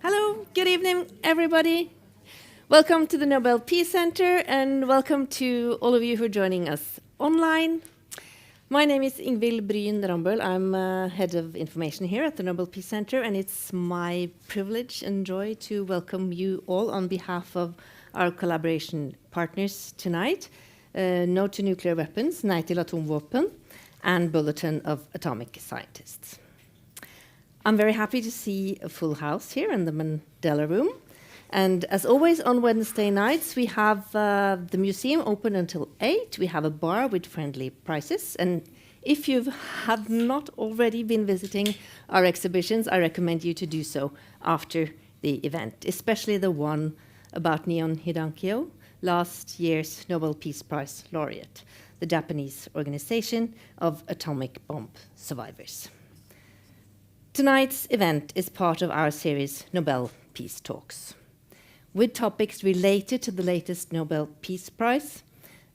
Hello, good evening, everybody. Welcome to the Nobel Peace Center, and welcome to all of you who are joining us online. My name is Ingvild Bryn Rambøll. I'm head of information here at the Nobel Peace Center, and it's my privilege and joy to welcome you all on behalf of our collaboration partners tonight. No to Nuclear Weapons, Nei til Atomvåpen, and Bulletin of Atomic Scientists. I'm very happy to see a full house here in the Mandela Room. And as always, on Wednesday nights, we have the museum open until 8. We have a bar with friendly prices. And if you have not already been visiting our exhibitions, I recommend you to do so after the event, especially the one about Neon Hidankyo, last year's Nobel Peace Prize laureate, the Japanese Organization of Atomic Bomb Survivors. Tonight's event is part of our series Nobel Peace Talks, with topics related to the latest Nobel Peace Prize.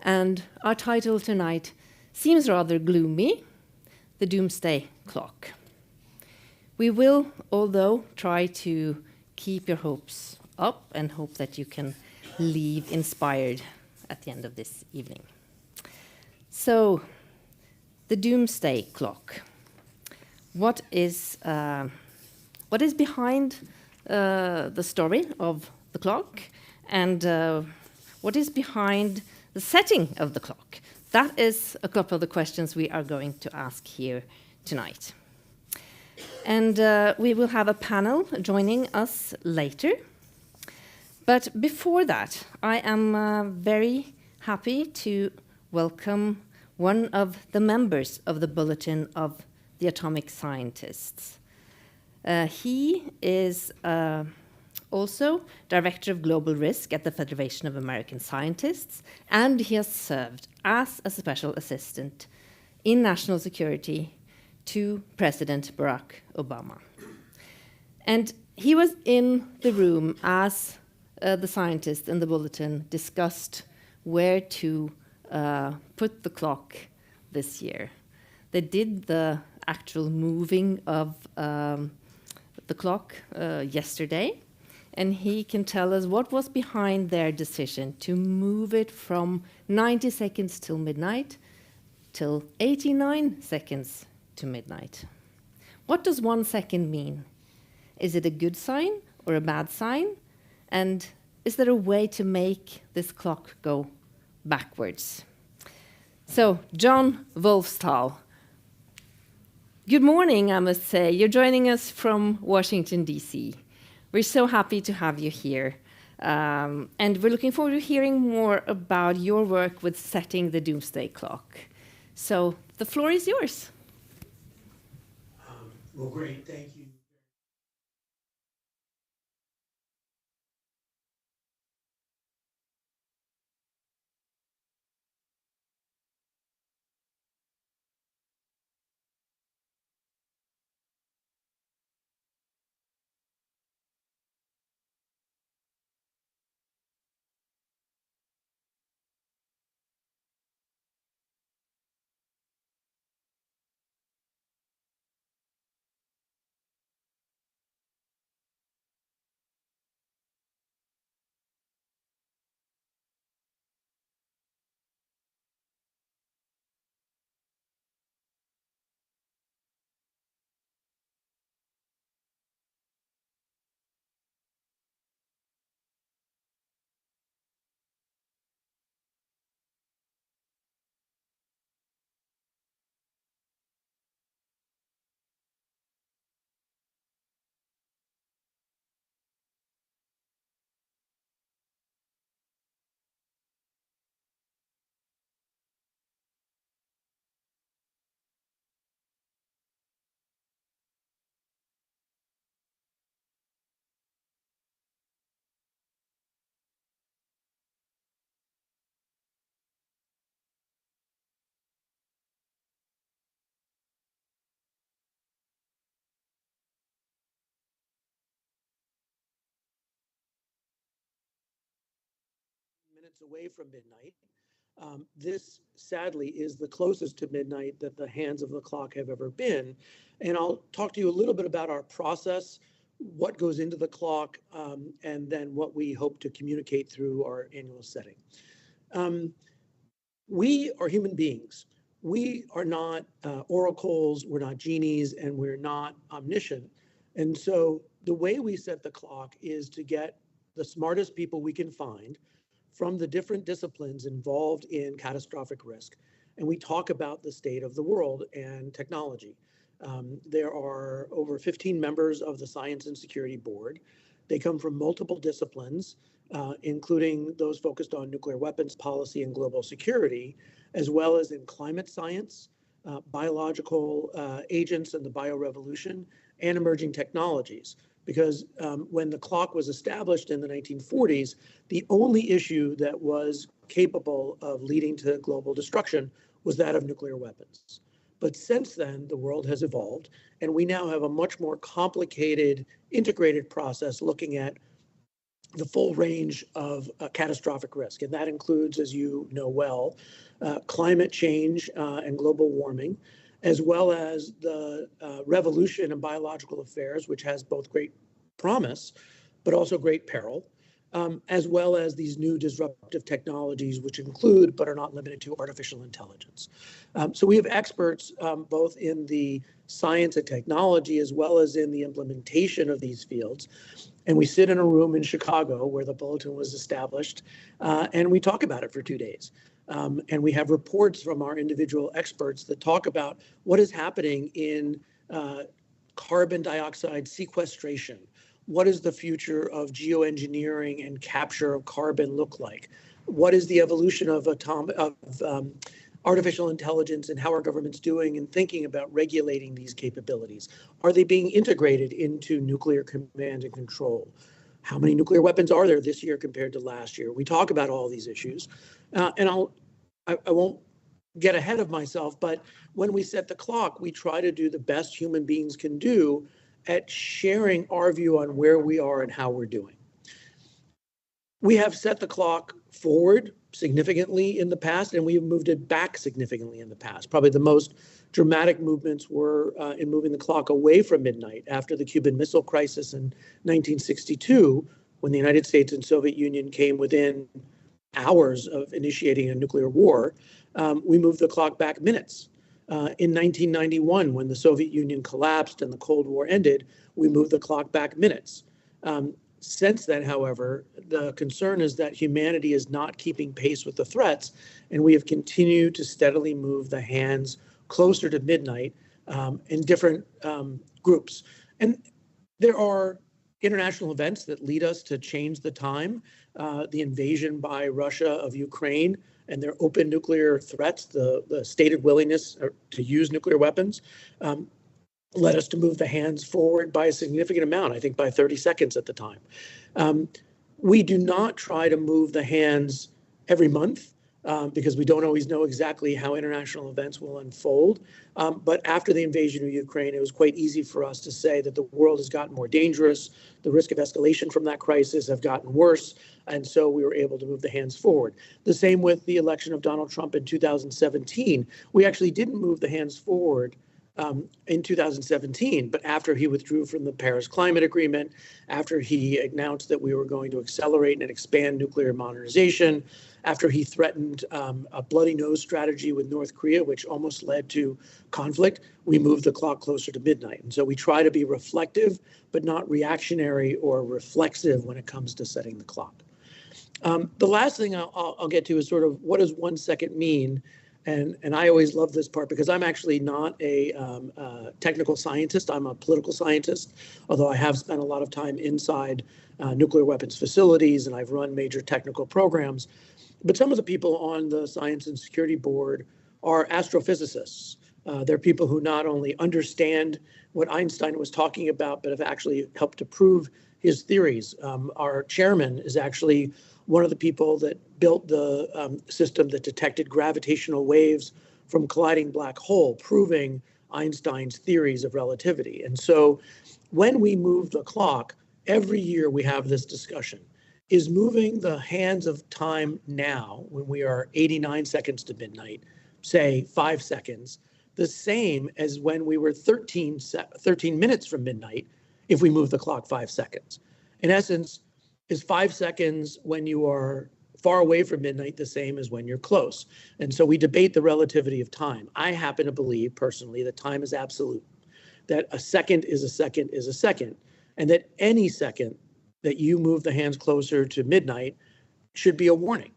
And our title tonight seems rather gloomy, the Doomsday Clock. We will, although, try to keep your hopes up and hope that you can leave inspired at the end of this evening. So, the Doomsday Clock. What is behind the story of the clock, and what is behind the setting of the clock? That is a couple of the questions we are going to ask here tonight. And we will have a panel joining us later. But before that, I am very happy to welcome one of the members of the Bulletin of the Atomic Scientists. He is also Director of Global Risk at the Federation of American Scientists, and he has served as a special assistant in national security to President Barack Obama. And he was in the room as the scientists in the Bulletin discussed where to put the clock this year. They did the actual moving of the clock yesterday, and he can tell us what was behind their decision to move it from 90 seconds till midnight till 89 seconds to midnight. What does 1 second mean? Is it a good sign or a bad sign? And is there a way to make this clock go backwards? So, Jon Wolfsthal, good morning, I must say. You're joining us from Washington, D.C. We're so happy to have you here. And we're looking forward to hearing more about your work with setting the Doomsday Clock. So the floor is yours. Well, great. Thank you. Minutes away from midnight. This, sadly, is the closest to midnight that the hands of the clock have ever been. And I'll talk to you a little bit about our process what goes into the clock, and then what we hope to communicate through our annual setting. We are human beings. We are not oracles, we're not genies, and we're not omniscient. And so the way we set the clock is to get the smartest people we can find from the different disciplines involved in catastrophic risk. And we talk about the state of the world and technology. There are over 15 members of the Science and Security Board. They come from multiple disciplines, including those focused on nuclear weapons policy and global security, as well as in climate science, biological agents and the biorevolution, and emerging technologies. Because when the clock was established in the 1940s, the only issue that was capable of leading to global destruction was that of nuclear weapons. But since then, the world has evolved, and we now have a much more complicated, integrated process looking at the full range of catastrophic risk. And that includes, as you know well, climate change and global warming, as well as the revolution in biological affairs, which has both great promise, but also great peril, as well as these new disruptive technologies, which include, but are not limited to, artificial intelligence. So we have experts both in the science and technology, as well as in the implementation of these fields. And we sit in a room in Chicago where the Bulletin was established, and we talk about it for 2 days. And we have reports from our individual experts that talk about what is happening in carbon dioxide sequestration. What does the future of geoengineering and capture of carbon look like? What is the evolution of artificial intelligence, and how are governments doing and thinking about regulating these capabilities? Are they being integrated into nuclear command and control? How many nuclear weapons are there this year compared to last year? We talk about all these issues. And I won't get ahead of myself, but when we set the clock, we try to do the best human beings can do at sharing our view on where we are and how we're doing. We have set the clock forward significantly in the past, and we have moved it back significantly in the past. Probably the most dramatic movements were in moving the clock away from midnight after the Cuban Missile Crisis in 1962, when the United States and Soviet Union came within hours of initiating a nuclear war. We moved the clock back minutes. In 1991, when the Soviet Union collapsed and the Cold War ended, we moved the clock back minutes. Since then, however, the concern is that humanity is not keeping pace with the threats, and we have continued to steadily move the hands closer to midnight in different groups. And there are international events that lead us to change the time. The invasion by Russia of Ukraine and their open nuclear threats, the stated willingness to use nuclear weapons, led us to move the hands forward by a significant amount, I think by 30 seconds at the time. We do not try to move the hands every month because we don't always know exactly how international events will unfold. But after the invasion of Ukraine, it was quite easy for us to say that the world has gotten more dangerous. The risk of escalation from that crisis have gotten worse. And so we were able to move the hands forward. The same with the election of Donald Trump in 2017. We actually didn't move the hands forward in 2017, but after he withdrew from the Paris Climate Agreement, after he announced that we were going to accelerate and expand nuclear modernization, after he threatened a bloody nose strategy with North Korea, which almost led to conflict, we moved the clock closer to midnight. And so we try to be reflective, but not reactionary or reflexive when it comes to setting the clock. The last thing I'll get to is sort of what does 1 second mean? And I always love this part because I'm actually not a technical scientist. I'm a political scientist, although I have spent a lot of time inside nuclear weapons facilities and I've run major technical programs. But some of the people on the Science and Security Board are astrophysicists. They're people who not only understand what Einstein was talking about, but have actually helped to prove his theories. Our chairman is actually one of the people that built the system that detected gravitational waves from colliding black hole, proving Einstein's theories of relativity. And so when we move the clock, every year we have this discussion. Is moving the hands of time now, when we are 89 seconds to midnight, say 5 seconds, the same as when we were 13 minutes from midnight if we move the clock 5 seconds. In essence, is 5 seconds when you are far away from midnight the same as when you're close? And so we debate the relativity of time. I happen to believe personally that time is absolute, that a second is a second is a second, and that any second that you move the hands closer to midnight should be a warning.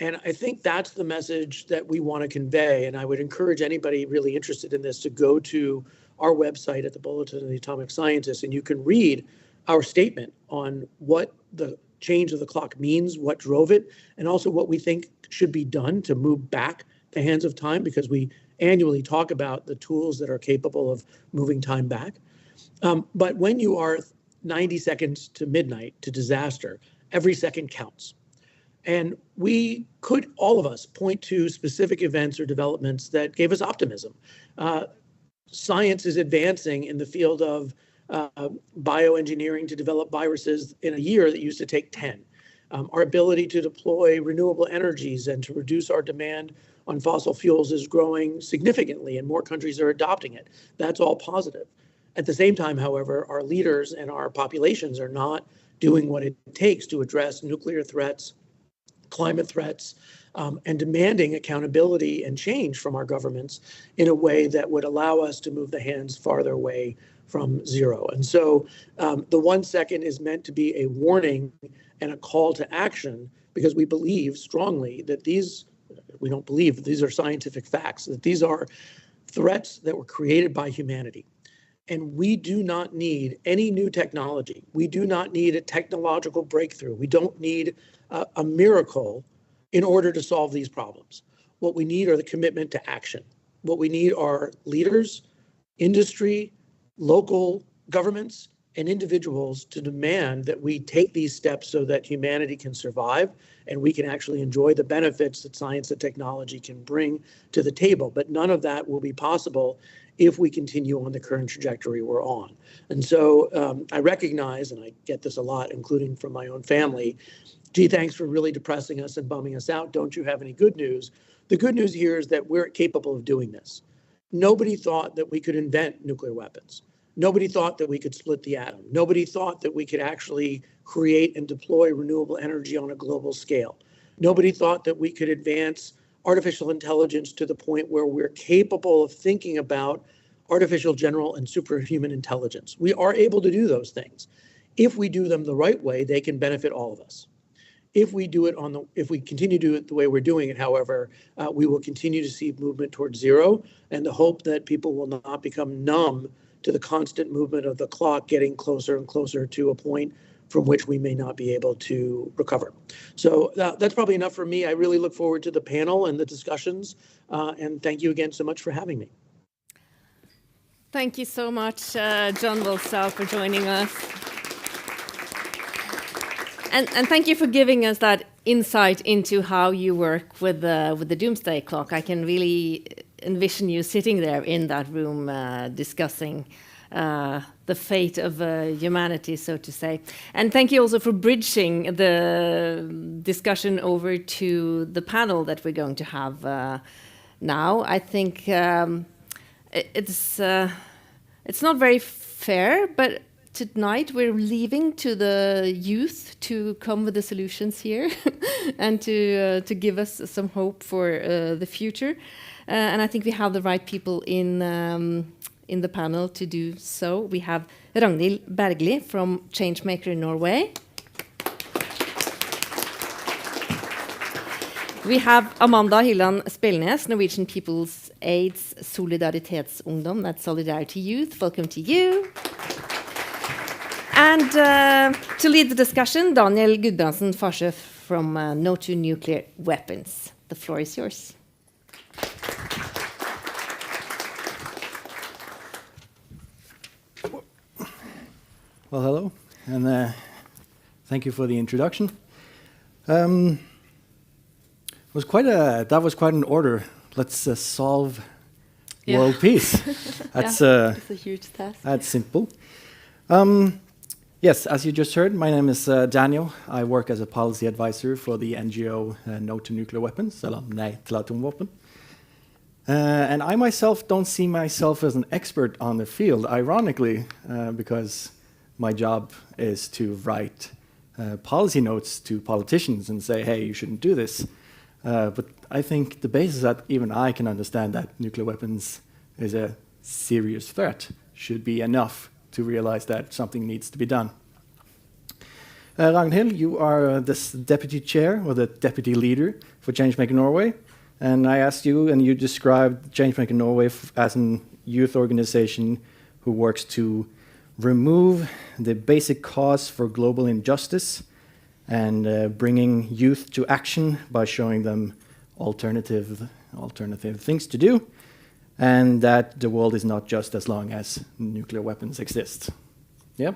And I think that's the message that we want to convey. And I would encourage anybody really interested in this to go to our website at the Bulletin of the Atomic Scientists, and you can read our statement on what the change of the clock means, what drove it, and also what we think should be done to move back the hands of time, because we annually talk about the tools that are capable of moving time back. But when you are 90 seconds to midnight to disaster, every second counts. And we could, all of us, point to specific events or developments that gave us optimism. Science is advancing in the field of bioengineering to develop viruses in a year that used to take 10. Our ability to deploy renewable energies and to reduce our demand on fossil fuels is growing significantly, and more countries are adopting it. That's all positive. At the same time, however, our leaders and our populations are not doing what it takes to address nuclear threats, climate threats, and demanding accountability and change from our governments in a way that would allow us to move the hands farther away from zero. And so the 1 second is meant to be a warning and a call to action, because we believe strongly that we don't believe, these are scientific facts, that these are threats that were created by humanity. And we do not need any new technology. We do not need a technological breakthrough. We don't need a miracle in order to solve these problems. What we need are the commitment to action. What we need are leaders, industry, local governments, and individuals to demand that we take these steps so that humanity can survive and we can actually enjoy the benefits that science and technology can bring to the table. But none of that will be possible if we continue on the current trajectory we're on. And so I recognize, and I get this a lot, including from my own family, gee, thanks for really depressing us and bumming us out. Don't you have any good news? The good news here is that we're capable of doing this. Nobody thought that we could invent nuclear weapons. Nobody thought that we could split the atom. Nobody thought that we could actually create and deploy renewable energy on a global scale. Nobody thought that we could advance artificial intelligence to the point where we're capable of thinking about artificial general and superhuman intelligence. We are able to do those things. If we do them the right way, they can benefit all of us. If we continue to do it the way we're doing it, however, we will continue to see movement towards zero, and the hope that people will not become numb to the constant movement of the clock getting closer and closer to a point from which we may not be able to recover. So that's probably enough for me. I really look forward to the panel and the discussions, and thank you again so much for having me. Thank you so much, Jon Wolfsthal, for joining us. And thank you for giving us that insight into how you work with the Doomsday Clock. I can really envision you sitting there in that room discussing the fate of humanity, so to say. And thank you also for bridging the discussion over to the panel that we're going to have now. I think it's not very fair, but tonight we're leaving to the youth to come with the solutions here and to give us some hope for the future. And I think we have the right people in the panel to do so. We have Ragnhild Bergli from Changemaker in Norway. We have Amanda Hilland Spelnes, Norwegian People's Aid's Solidaritetsungdom, that's Solidarity Youth. Welcome to you. And to lead the discussion, Daniel Gudbrandsen Farsø from No to Nuclear Weapons. The floor is yours. Well, hello, and thank you for the introduction. That was quite an order. Let's solve world peace. That's it's a huge task. That's simple. Yes, as you just heard, my name is Daniel. I work as a policy advisor for the NGO No to Nuclear Weapons, eller Nei til Atomvåpen. And I myself don't see myself as an expert on the field, ironically, because my job is to write policy notes to politicians and say, hey, you shouldn't do this. But I think the basis that even I can understand that nuclear weapons is a serious threat should be enough to realize that something needs to be done. Ragnhild, you are the deputy chair or the deputy leader for Changemaker Norway. And I asked you, and you described Changemaker Norway as a youth organization who works to remove the basic cause for global injustice and bringing youth to action by showing them alternative things to do, and that the world is not just as long as nuclear weapons exist. Yep,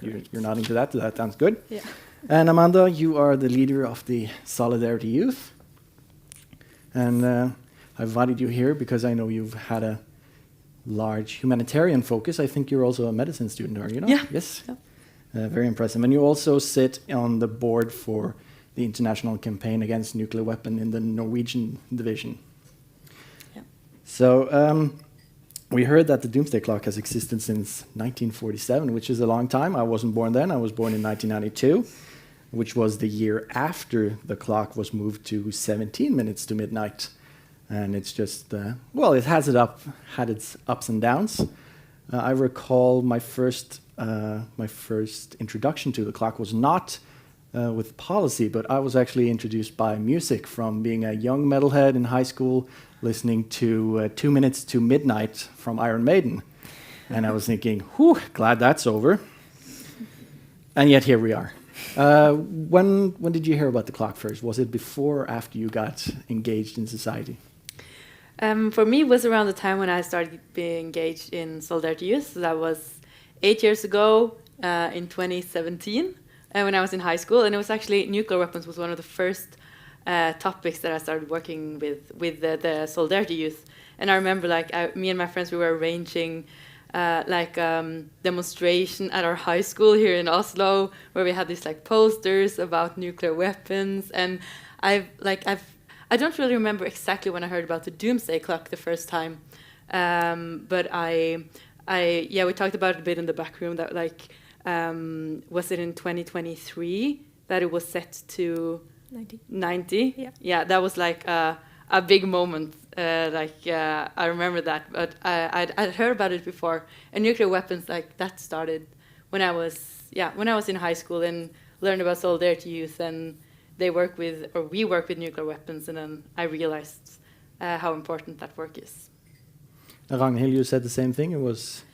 you're nodding to that. That sounds good. Yeah. And Amanda, you are the leader of the Solidarity Youth. And I invited you here because I know you've had a large humanitarian focus. I think you're also a medicine student, are you not? Yeah. Yes. Yeah. Very impressive. And you also sit on the board for the International Campaign Against Nuclear Weapon in the Norwegian division. Yeah. So we heard that the Doomsday Clock has existed since 1947, which is a long time. I wasn't born then. I was born in 1992, which was the year after the clock was moved to 17 minutes to midnight. And it's just, well, it had its ups and downs. I recall my first introduction to the clock was not with policy, but I was actually introduced by music from being a young metalhead in high school, listening to 2 Minutes to Midnight from Iron Maiden. And I was thinking, whew, glad that's over. And yet here we are. When did you hear about the clock first? Was it before or after you got engaged in society? For me, it was around the time when I started being engaged in Solidarity Youth. So that was 8 years ago in 2017 when I was in high school. And it was actually nuclear weapons was one of the first topics that I started working with the Solidarity Youth. And I remember me and my friends, we were arranging demonstration at our high school here in Oslo where we had these posters about nuclear weapons. And I don't really remember exactly when I heard about the Doomsday Clock the first time, but we talked about it a bit in the back room that was it in 2023 that it was set to 90? Yeah, that was a big moment. I remember that, but I'd heard about it before. And nuclear weapons that started when I was in high school and learned about Solidarity Youth, and we work with nuclear weapons, and then I realized how important that work is. Ragnhild, you said the same thing. It was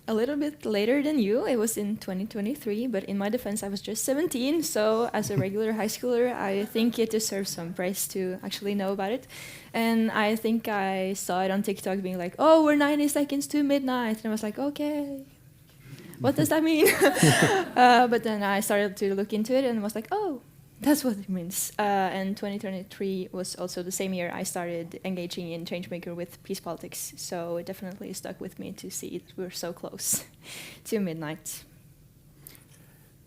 a little bit later than you. It was in 2023, but in my defense, I was just 17. So as a regular high schooler, I think it deserves some praise to actually know about it. And I think I saw it on TikTok being like, oh, we're 90 seconds to midnight. And I was like, okay, what does that mean? But then I started to look into it and was like, oh, that's what it means. And 2023 was also the same year I started engaging in Changemaker with peace politics. So it definitely stuck with me to see that we're so close to midnight.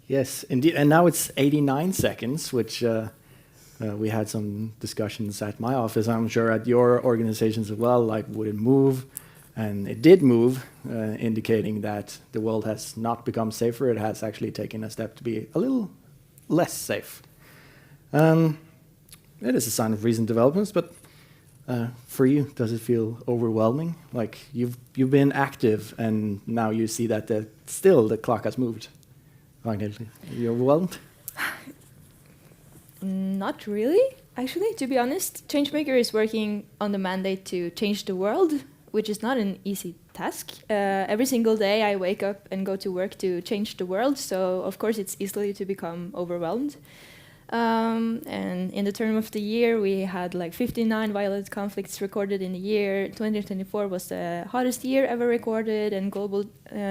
Yes, indeed. And now it's 89 seconds, which we had some discussions at my office. I'm sure at your organizations as well, would it move? And it did move, indicating that the world has not become safer. It has actually taken a step to be a little less safe. It is a sign of recent developments, but for you, does it feel overwhelming? You've been active, and now you see that still the clock has moved. Ragnhild, are you overwhelmed? Not really, actually, to be honest. Changemaker is working on the mandate to change the world, which is not an easy task. Every single day I wake up and go to work to change the world, so of course it's easy to become overwhelmed. And in the term of the year, we had 59 violent conflicts recorded in the year. 2024 was the hottest year ever recorded, and global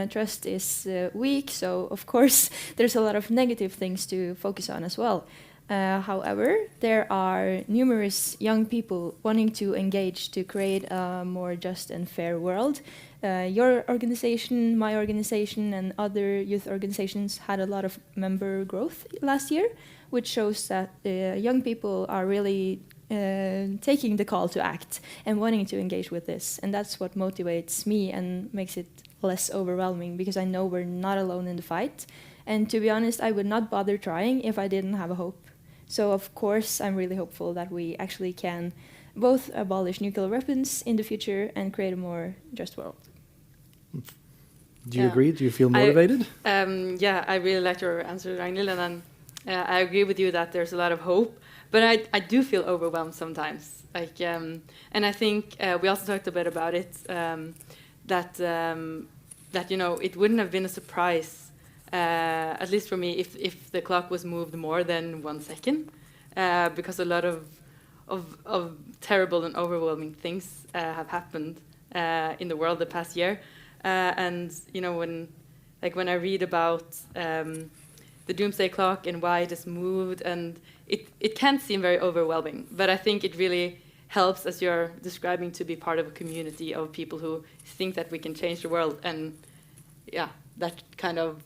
trust is weak. So, of course, there's a lot of negative things to focus on as well. However, there are numerous young people wanting to engage to create a more just and fair world. Your organization, my organization, and other youth organizations had a lot of member growth last year, which shows that young people are really taking the call to act and wanting to engage with this. And that's what motivates me and makes it less overwhelming because I know we're not alone in the fight. And to be honest, I would not bother trying if I didn't have a hope. So of course, I'm really hopeful that we actually can both abolish nuclear weapons in the future and create a more just world. Do you agree? Do you feel motivated? Yeah, I really like your answer, Ragnhild, and I agree with you that there's a lot of hope, but I do feel overwhelmed sometimes. Like, and I think we also talked a bit about it, that it wouldn't have been a surprise, at least for me, if the clock was moved more than 1 second, because a lot of terrible and overwhelming things have happened in the world the past year. And when I read about the Doomsday Clock and why it is moved, and it can seem very overwhelming, but I think it really helps, as you're describing, to be part of a community of people who think that we can change the world. And yeah, that kind of,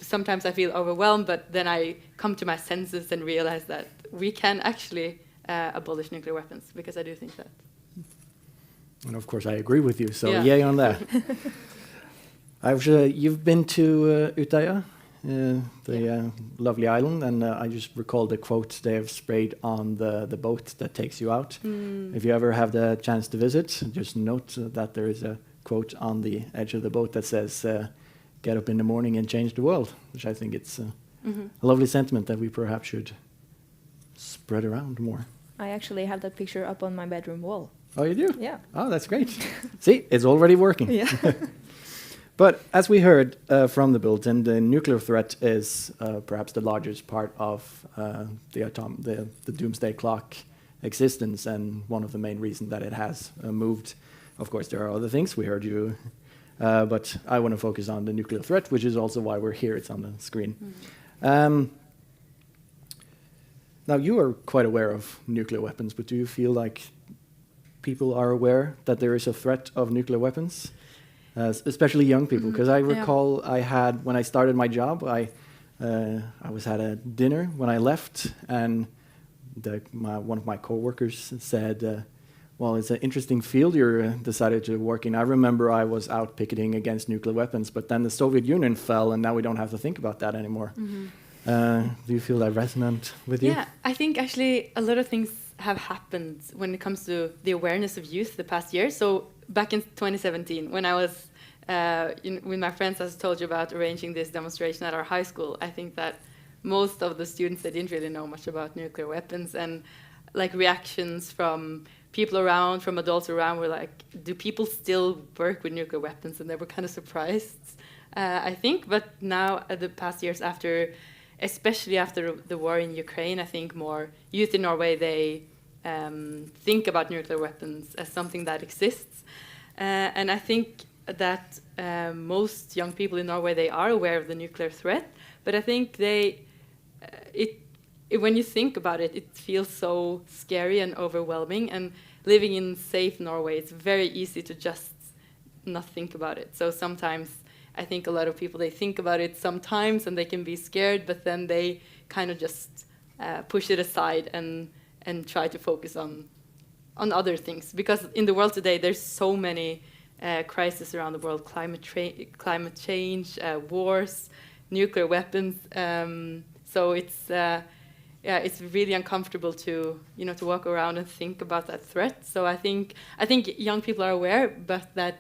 sometimes I feel overwhelmed, but then I come to my senses and realize that we can actually abolish nuclear weapons, because I do think that. And of course, I agree with you, so Yeah. yay on that. You've been to Utøya, the lovely island, and I just recalled the quote they have sprayed on the boat that takes you out. If you ever have the chance to visit, just note that there is a quote on the edge of the boat that says, "Get up in the morning and change the world," which I think it's a lovely sentiment that we perhaps should spread around more. I actually have that picture up on my bedroom wall. Oh, you do? Yeah. Oh, that's great. See, it's already working. Yeah. But as we heard from the bulletin, the nuclear threat is perhaps the largest part of the Doomsday Clock existence, and one of the main reasons that it has moved. Of course, there are other things. We heard you. But I want to focus on the nuclear threat, which is also why we're here. It's on the screen. Now, you are quite aware of nuclear weapons, but do you feel like people are aware that there is a threat of nuclear weapons? Especially young people, because I recall when I started my job, I was at a dinner when I left, and one of my coworkers said, "Well, it's an interesting field you decided to work in. I remember I was out picketing against nuclear weapons, but then the Soviet Union fell, and now we don't have to think about that anymore." Do you feel that resonant with you? Yeah, I think actually a lot of things have happened when it comes to the awareness of youth the past year. So back in 2017, when I was with my friends, as I told you about, arranging this demonstration at our high school, I think that most of the students, they didn't really know much about nuclear weapons, and like reactions from people around, from adults around, were like, do people still work with nuclear weapons? And they were kind of surprised, I think. But now, the past years after, especially after the war in Ukraine, I think more youth in Norway, they think about nuclear weapons as something that exists. And I think that most young people in Norway, they are aware of the nuclear threat, but I think when you think about it, it feels so scary and overwhelming. And living in safe Norway, it's very easy to just not think about it. So sometimes I think a lot of people, they think about it sometimes and they can be scared, but then they kind of just push it aside and try to focus on other things. Because in the world today, there's so many crises around the world: climate change, wars, nuclear weapons. So it's really uncomfortable to walk around and think about that threat. So I think young people are aware, but that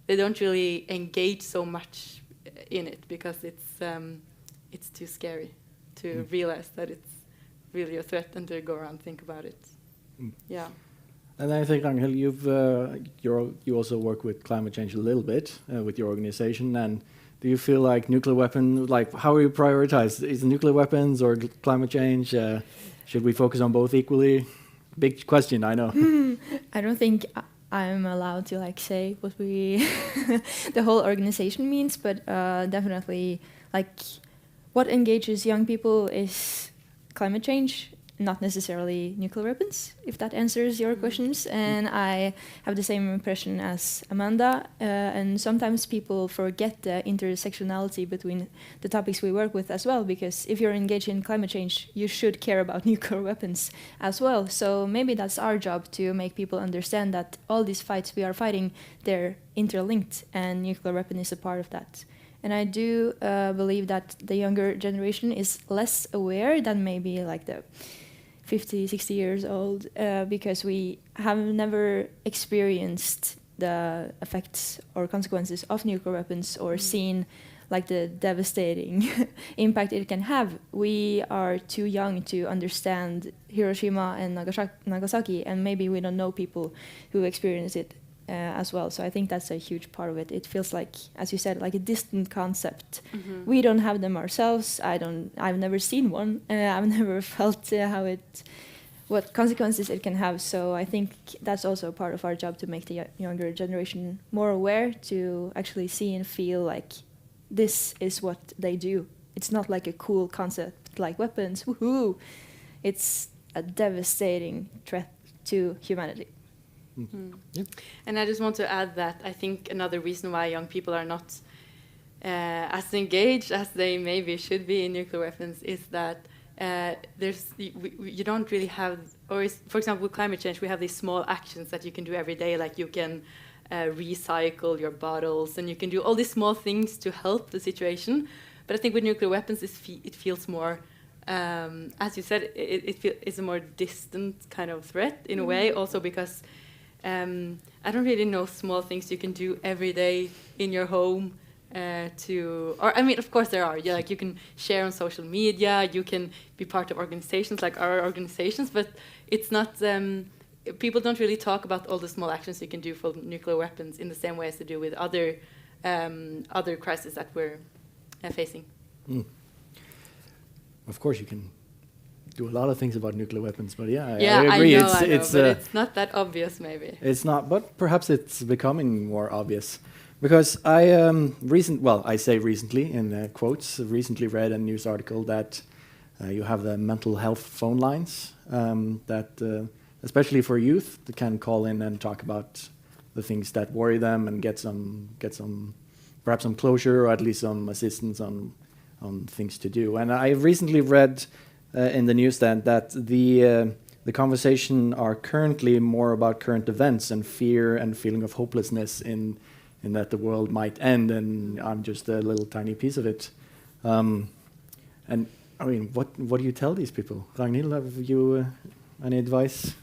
they don't really engage so much in it because it's too scary to realize that it's really a threat and to go around and think about it. Yeah. And I think, Angel, you also work with climate change a little bit with your organization. And do you feel like nuclear weapon, like how are you prioritized? Is it nuclear weapons or climate change? Should we focus on both equally? Big question, I know. I don't think I'm allowed to say what the whole organization means, but definitely what engages young people is climate change. not necessarily nuclear weapons, if that answers your questions. And I have the same impression as Amanda. And sometimes people forget the intersectionality between the topics we work with as well, because if you're engaged in climate change, you should care about nuclear weapons as well. So maybe that's our job, to make people understand that all these fights we are fighting, they're interlinked, and nuclear weapon is a part of that. And I do believe that the younger generation is less aware than maybe like the 50, 60 years old, because we have never experienced the effects or consequences of nuclear weapons, or seen like the devastating impact it can have. We are too young to understand Hiroshima and Nagasaki, and maybe we don't know people who experience it as well. So I think that's a huge part of it. It feels like, as you said, like a distant concept. We don't have them ourselves. I've never seen one. I've never felt what consequences it can have. So I think that's also part of our job, to make the younger generation more aware, to actually see and feel like this is what they do. It's not like a cool concept like weapons. Woohoo! It's a devastating threat to humanity. Yep. And I just want to add that I think another reason why young people are not as engaged as they maybe should be in nuclear weapons is that you don't really have, for example, with climate change, we have these small actions that you can do every day, like you can recycle your bottles, and you can do all these small things to help the situation. But I think with nuclear weapons, it feels more, as you said, it's a more distant kind of threat in a way, also because I don't really know small things you can do every day in your home of course there are. Yeah, like you can share on social media, you can be part of organizations like our organizations, but it's not. People don't really talk about all the small actions you can do for nuclear weapons in the same way as they do with other crises that we're facing. Of course, you can do a lot of things about nuclear weapons, but I agree. I know, but it's not that obvious, maybe. It's not, but perhaps it's becoming more obvious. Because I I say recently in quotes, recently read a news article that you have the mental health phone lines that, especially for youth, they can call in and talk about the things that worry them and get perhaps some closure, or at least some assistance on things to do. And I recently read in the newsstand that the conversation are currently more about current events and fear and feeling of hopelessness in that the world might end, and I'm just a little tiny piece of it. And I mean, what do you tell these people? Ragnhild, have you any advice?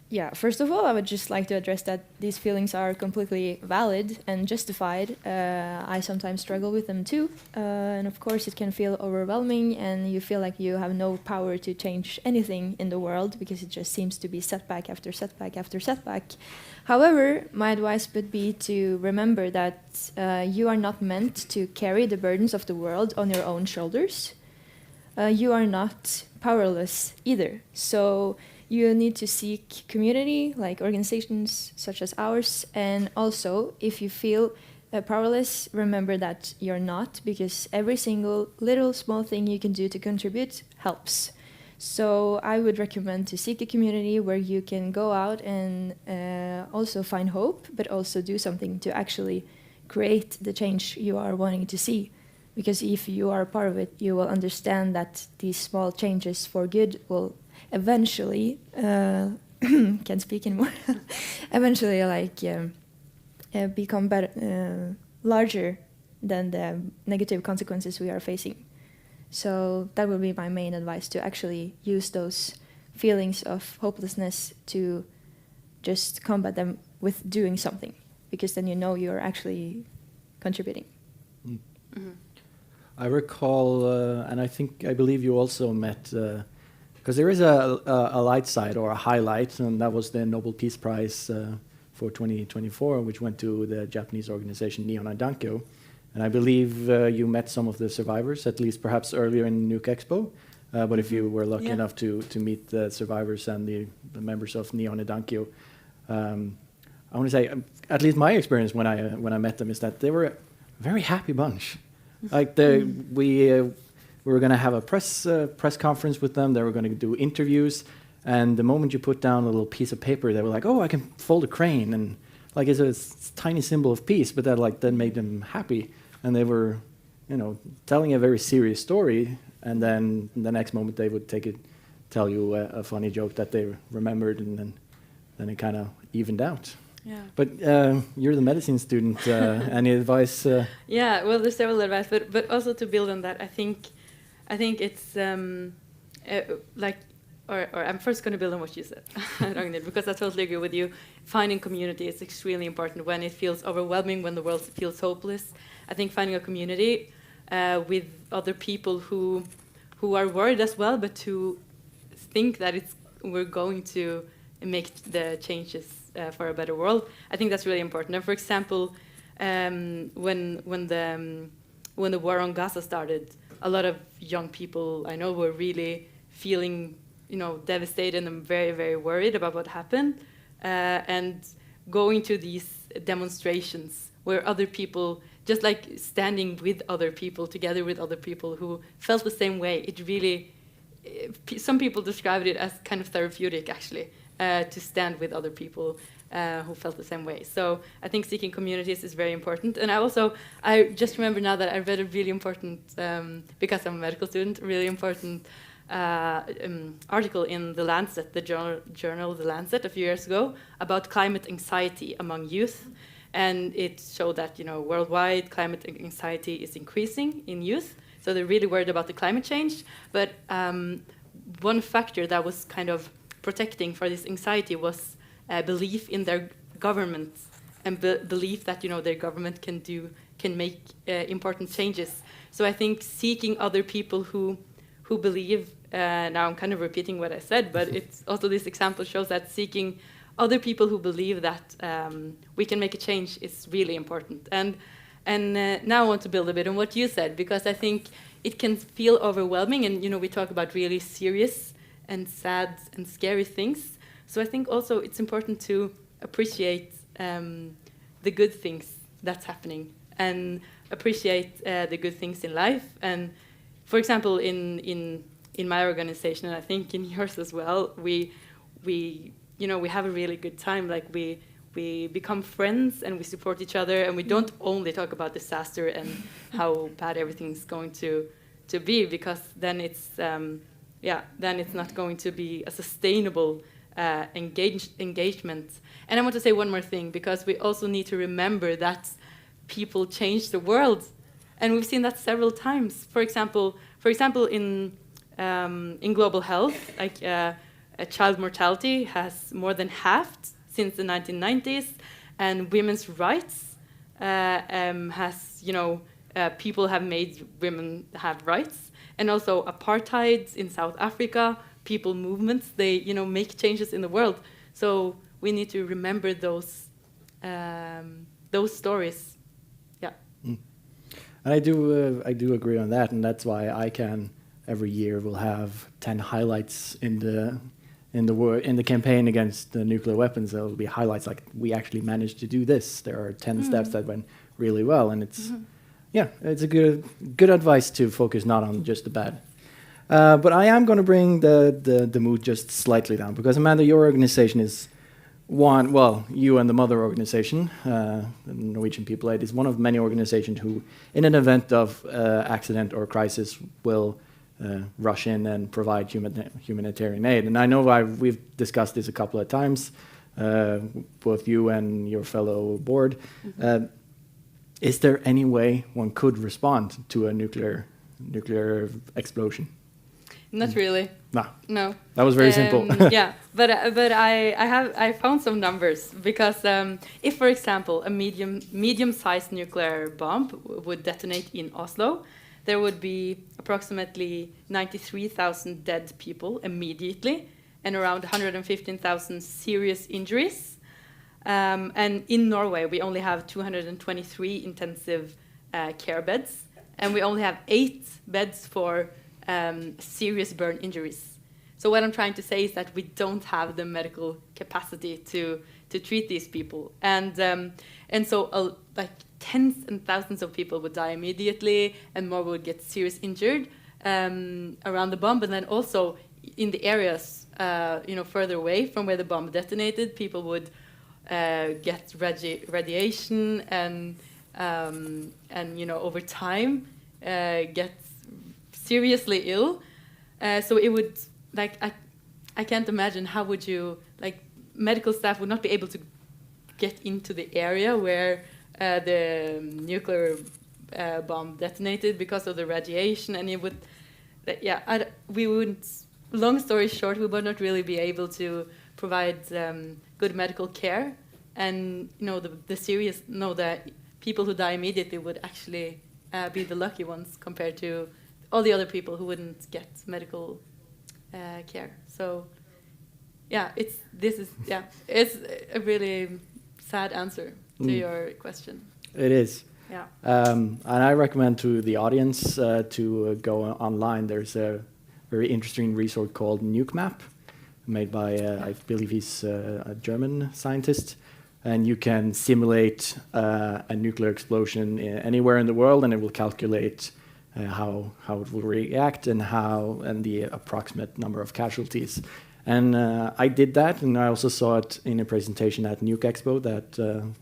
Yeah, first of all, I would just like to address that these feelings are completely valid and justified. I sometimes struggle with them too. And of course, it can feel overwhelming, and you feel like you have no power to change anything in the world because it just seems to be setback after setback after setback. However, my advice would be to remember that you are not meant to carry the burdens of the world on your own shoulders. You are not powerless either. So you need to seek community, like organizations such as ours. And also, if you feel powerless, remember that you're not, because every single little small thing you can do to contribute helps. So I would recommend to seek a community where you can go out and also find hope, but also do something to actually create the change you are wanting to see. Because if you are a part of it, you will understand that these small changes for good will eventually, can't speak anymore, eventually become better, larger than the negative consequences we are facing. So that would be my main advice, to actually use those feelings of hopelessness to just combat them with doing something, because then you know you're actually contributing. Mm. Mm-hmm. I recall, and I believe you also met, because there is a light side or a highlight, and that was the Nobel Peace Prize for 2024, which went to the Japanese organization Nihon Dankyo. And I believe you met some of the survivors, at least perhaps earlier in Nuke Expo. But if you were lucky enough to meet the survivors and the members of Nihon Dankyo, I want to say, at least my experience when I met them is that they were a very happy bunch. Like we were going to have a press conference with them. They were going to do interviews. And the moment you put down a little piece of paper, they were like, "Oh, I can fold a crane," and like it's a tiny symbol of peace, but that made them happy, and they were, telling a very serious story, and then the next moment they would tell you a funny joke that they remembered, and then it kind of evened out. Yeah. But you're the medicine student. Any advice? Yeah, well, there's several advice, but also to build on that, I think it's or I'm first going to build on what you said, Ragnhild, because I totally agree with you. Finding community is extremely important when it feels overwhelming, when the world feels hopeless. I think finding a community with other people who are worried as well, but who think that we're going to make the changes for a better world. I think that's really important. And for example, when the war on Gaza started, a lot of young people I know were really feeling devastated and very, very worried about what happened, and going to these demonstrations where other people, just like standing with other people, together with other people who felt the same way, it really, some people described it as kind of therapeutic, actually, to stand with other people who felt the same way. So I think seeking communities is very important. And I just remember now that I read a really important, because I'm a medical student, really important article in The Lancet, the journal The Lancet, a few years ago, about climate anxiety among youth. And it showed that, worldwide climate anxiety is increasing in youth. So they're really worried about the climate change. But one factor that was kind of protecting for this anxiety was belief in their government, and belief that, their government can make important changes. So I think seeking other people who believe, now I'm kind of repeating what I said, but it's also, this example shows that seeking other people who believe that we can make a change is really important. And now I want to build a bit on what you said, because I think it can feel overwhelming, and we talk about really serious and sad and scary things. So I think also it's important to appreciate the good things that's happening, and appreciate the good things in life. And for example, in my organization, and I think in yours as well, we have a really good time. Like we become friends, and we support each other, and we don't only talk about disaster and how bad everything's going to be, because then it's not going to be a sustainable engagement. And I want to say one more thing, because we also need to remember that people change the world. And we've seen that several times. For example, in global health, like child mortality has more than halved since the 1990s, and women's rights people have made women have rights, and also apartheid in South Africa, people movements, they make changes in the world. So we need to remember those stories. Yeah. Mm. And I do agree on that, and that's why ICANN every year will have 10 highlights in the campaign against the nuclear weapons. There will be highlights like, we actually managed to do this. There are 10 steps that went really well, and it's it's a good advice to focus not on just the bad. But I am going to bring the mood just slightly down, because Amanda, your organization is you and the mother organization, the Norwegian People Aid, is one of many organizations who, in an event of accident or crisis, will rush in and provide humanitarian aid. And I know we've discussed this a couple of times, both you and your fellow board. Is there any way one could respond to a nuclear explosion? Not really. No. That was very simple. Yeah, but I found some numbers, because if, for example, a medium-sized nuclear bomb would detonate in Oslo, there would be approximately 93,000 dead people immediately, and around 115,000 serious injuries. And in Norway, we only have 223 intensive care beds, and we only have 8 beds for serious burn injuries. So what I'm trying to say is that we don't have the medical capacity to treat these people, and so like tens and thousands of people would die immediately, and more would get seriously injured. around the bomb, but then also in the areas further away from where the bomb detonated, people would get radiation and over time get seriously ill. So it would I can't imagine how would you medical staff would not be able to get into the area where the nuclear bomb detonated because of the radiation, and it would we wouldn't. Long story short, we would not really be able to provide good medical care, and the people who die immediately would actually be the lucky ones compared to all the other people who wouldn't get medical care. So it's a really sad answer to your question. It is. Yeah. And I recommend to the audience to go online. There's a very interesting resource called NukeMap, made by, I believe he's a German scientist. And you can simulate a nuclear explosion anywhere in the world, and it will calculate how it will react and the approximate number of casualties. And I did that, and I also saw it in a presentation at Nuke Expo that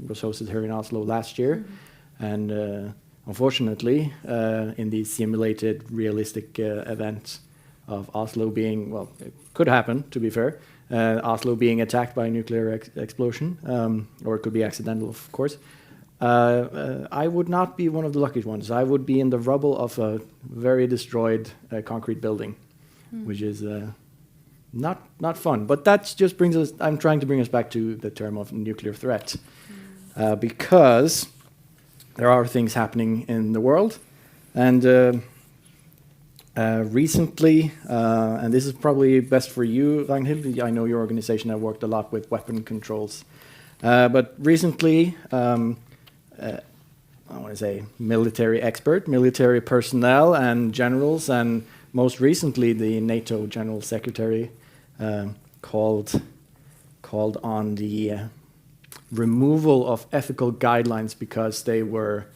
was hosted here in Oslo last year. Mm-hmm. And unfortunately, in the simulated realistic event of Oslo being, well, it could happen, to be fair, Oslo being attacked by a nuclear explosion, or it could be accidental, of course, I would not be one of the lucky ones. I would be in the rubble of a very destroyed concrete building, which is not fun. But that just brings us, I'm trying to bring us back to the term of nuclear threat, because there are things happening in the world, and recently, and this is probably best for you, Ragnhild, I know your organization have worked a lot with weapon controls, but recently, I want to say military personnel and generals, and most recently the NATO General Secretary called on the removal of ethical guidelines because they were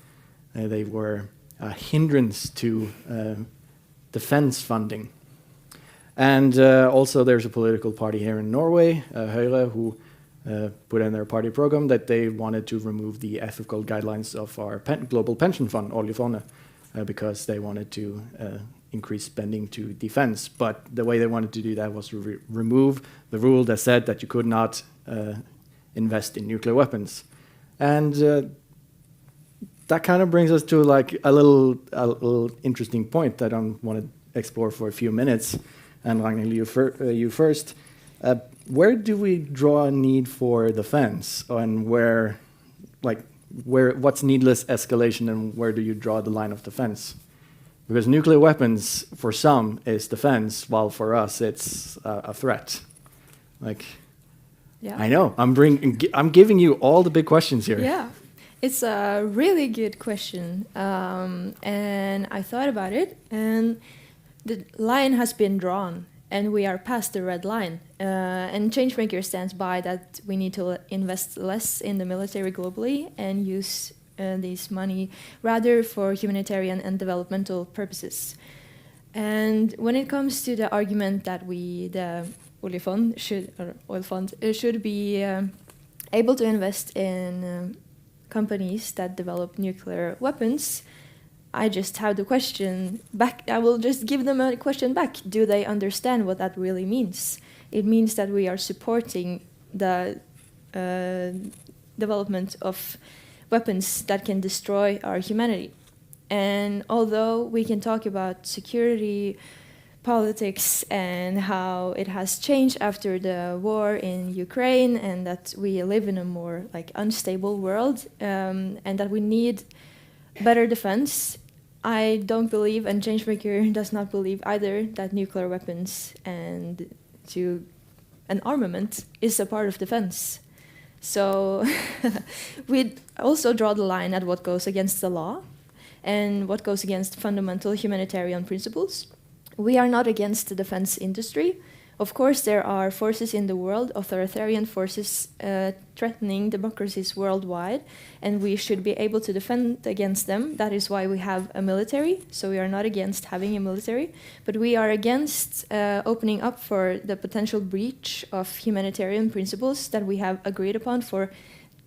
a hindrance to defense funding. And also there's a political party here in Norway, Høyre, who put in their party program that they wanted to remove the ethical guidelines of our global pension fund, oljefondet, because they wanted to increase spending to defense. But the way they wanted to do that was to remove the rule that said that you could not invest in nuclear weapons. And that kind of brings us to like a little interesting point that I want to explore for a few minutes. And Ragnhild, you first. Where do we draw a need for defense, and what's needless escalation, and where do you draw the line of defense? Because nuclear weapons, for some, is defense, while for us it's a threat. I know I'm giving you all the big questions here. Yeah, it's a really good question, and I thought about it, and the line has been drawn. And we are past the red line. And Changemaker stands by that we need to invest less in the military globally and use this money rather for humanitarian and developmental purposes. And when it comes to the argument that the oil fund should be able to invest in companies that develop nuclear weapons, I just have the question back. I will just give them a question back. Do they understand what that really means? It means that we are supporting the development of weapons that can destroy our humanity. And although we can talk about security, politics, and how it has changed after the war in Ukraine, and that we live in a more unstable world, and that we need better defense, I don't believe, and Changemaker does not believe either, that nuclear weapons and an armament is a part of defense. So we also draw the line at what goes against the law and what goes against fundamental humanitarian principles. We are not against the defense industry. Of course, there are forces in the world, authoritarian forces threatening democracies worldwide, and we should be able to defend against them. That is why we have a military. So we are not against having a military, but we are against opening up for the potential breach of humanitarian principles that we have agreed upon for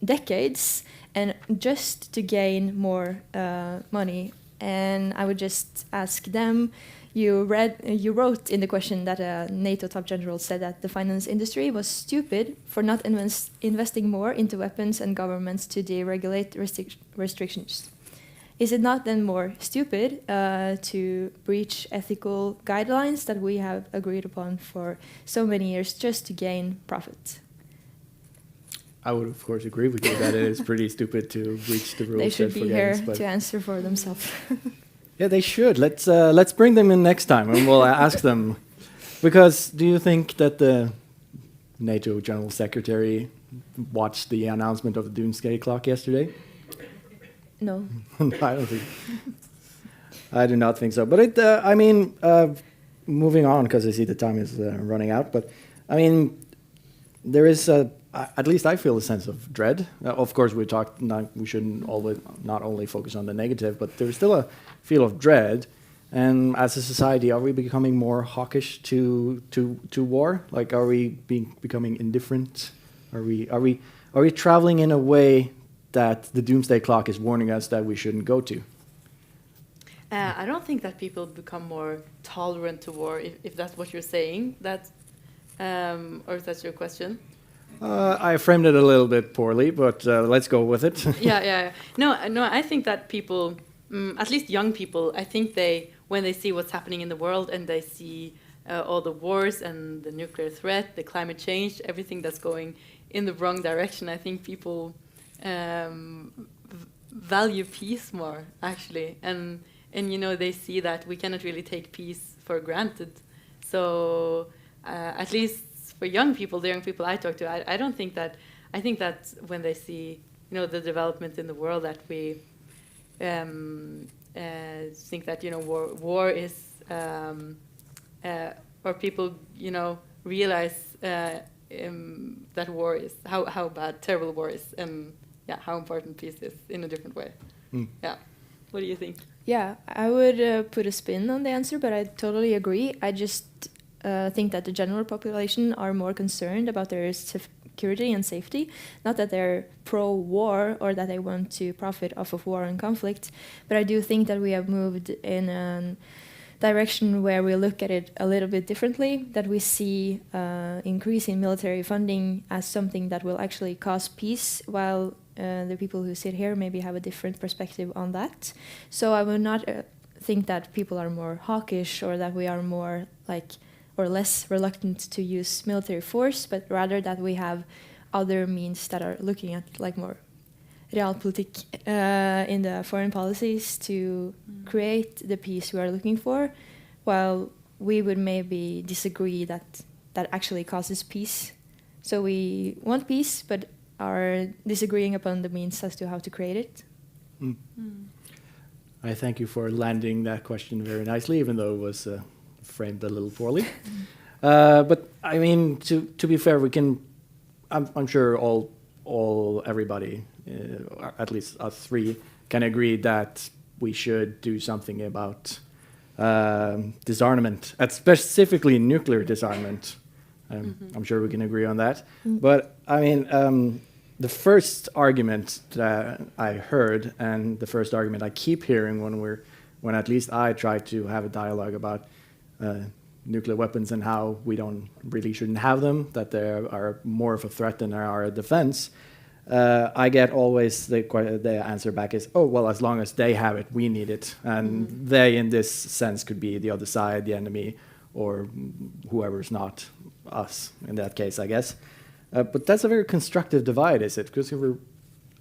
decades, and just to gain more money. And I would just ask them. You wrote in the question that a NATO top general said that the finance industry was stupid for not investing more into weapons and governments to deregulate restrictions. Is it not then more stupid to breach ethical guidelines that we have agreed upon for so many years just to gain profit? I would, of course, agree with you that it is pretty stupid to breach the rules. They should set be for here games, to answer for themselves. Yeah, they should. Let's bring them in next time, and we'll ask them. Because do you think that the NATO General Secretary watched the announcement of the Doomsday Clock yesterday? No. I don't think. I do not think so. But moving on, because I see the time is running out. But I mean, there is at least I feel a sense of dread. Of course, we shouldn't always not only focus on the negative, but there's still a feel of dread. And as a society, are we becoming more hawkish to war? Like, are we becoming indifferent? Are we traveling in a way that the Doomsday Clock is warning us that we shouldn't go to? I don't think that people become more tolerant to war, if that's what you're saying. Or if that's your question. I framed it a little bit poorly, but let's go with it. Yeah. No, I think that people, at least young people, I think when they see what's happening in the world and they see all the wars and the nuclear threat, the climate change, everything that's going in the wrong direction, I think people value peace more, actually. And they see that we cannot really take peace for granted. So at least for young people, the young people I talk to, I don't think that. I think that when they see, the development in the world, that we think that war is, or people realize that war is how bad, terrible war is, and how important peace is in a different way. Yeah, what do you think? Yeah, I would put a spin on the answer, but I totally agree. I just think that the general population are more concerned about their security and safety. Not that they're pro-war or that they want to profit off of war and conflict, but I do think that we have moved in a direction where we look at it a little bit differently, that we see increase in military funding as something that will actually cause peace, while the people who sit here maybe have a different perspective on that. So I would not think that people are more hawkish or that we are more or less reluctant to use military force, but rather that we have other means that are looking at more realpolitik in the foreign policies to create the peace we are looking for, while we would maybe disagree that actually causes peace. So we want peace, but are disagreeing upon the means as to how to create it. I thank you for landing that question very nicely, even though it was framed a little poorly. But I mean, to be fair, we can. I'm sure everybody, at least us three, can agree that we should do something about disarmament, specifically nuclear disarmament. I'm sure we can agree on that. But I mean, the first argument that I heard, and the first argument I keep hearing when at least I try to have a dialogue about nuclear weapons and how we shouldn't have them, that they are more of a threat than they are a defense, I get always the answer back is, oh, well, as long as they have it, we need it. And they, in this sense, could be the other side, the enemy, or whoever's not us, in that case, I guess. But that's a very constructive divide, is it? Because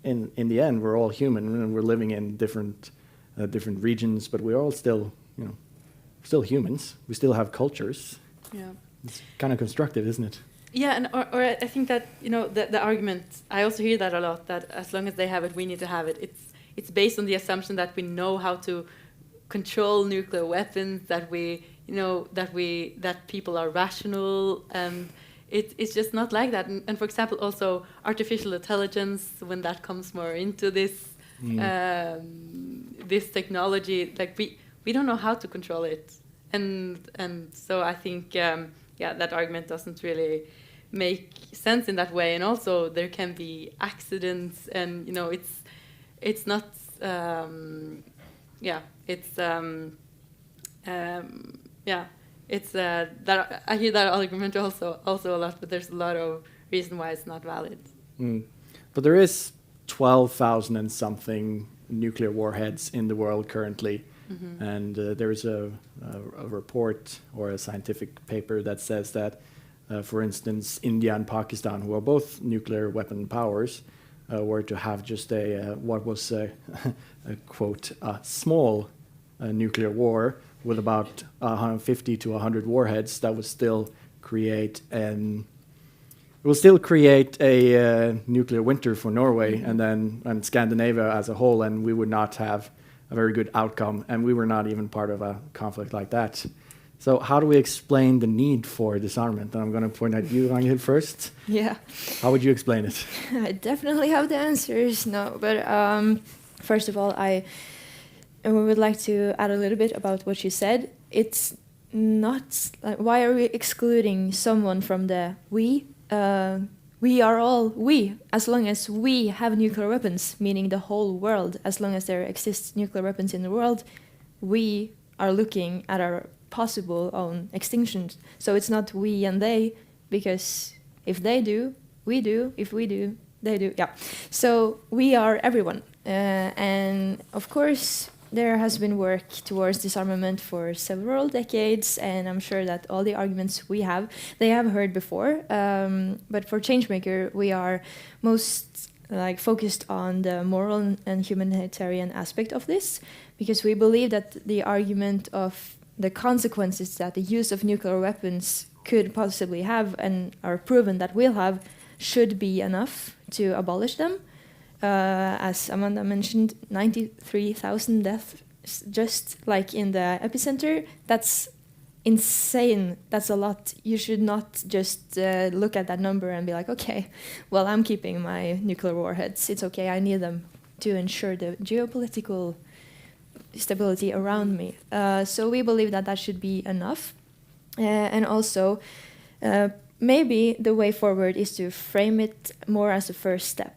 in the end, we're all human, and we're living in different regions, but we're all still humans. We still have cultures. Yeah, it's kind of constructive, isn't it? Yeah, and or I think that the argument, I also hear that a lot, that as long as they have it, we need to have it. It's based on the assumption that we know how to control nuclear weapons, that we that people are rational, and it's just not like that. And for example, also artificial intelligence, when that comes more into this this technology, like we don't know how to control it, and so I think that argument doesn't really make sense in that way. And also there can be accidents, and it's not it's that I hear that argument also a lot, but there's a lot of reason why it's not valid. But there is 12,000 and something nuclear warheads in the world currently, and there is a report or a scientific paper that says that, for instance, India and Pakistan, who are both nuclear weapon powers, were to have just what was a quote, a small nuclear war with about 150 to 100 warheads, that would still create a nuclear winter for Norway and Scandinavia as a whole, and we would not have a very good outcome, and we were not even part of a conflict like that. So how do we explain the need for disarmament? And I'm going to point at you, Ragnhild, first. Yeah. How would you explain it? I definitely have the answers. No, but first of all, we would like to add a little bit about what you said. It's not like, why are we excluding someone from the we? We are all we, as long as we have nuclear weapons, meaning the whole world. As long as there exists nuclear weapons in the world, we are looking at our possible own extinctions. So it's not we and they, because if they do, we do. If we do, they do. Yeah. So we are everyone. And of course, there has been work towards disarmament for several decades, and I'm sure that all the arguments we have, they have heard before. But for Changemaker, we are most focused on the moral and humanitarian aspect of this, because we believe that the argument of the consequences that the use of nuclear weapons could possibly have and are proven that will have should be enough to abolish them. As Amanda mentioned, 93,000 deaths just like in the epicenter. That's insane. That's a lot. You should not just look at that number and be like, okay, well, I'm keeping my nuclear warheads. It's okay. I need them to ensure the geopolitical stability around me. So we believe that that should be enough. And also, maybe the way forward is to frame it more as a first step.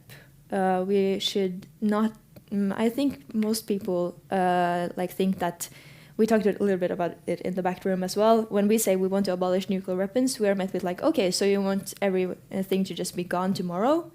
We should not. I think most people think that. We talked a little bit about it in the back room as well. When we say we want to abolish nuclear weapons, we are met with okay, so you want everything to just be gone tomorrow?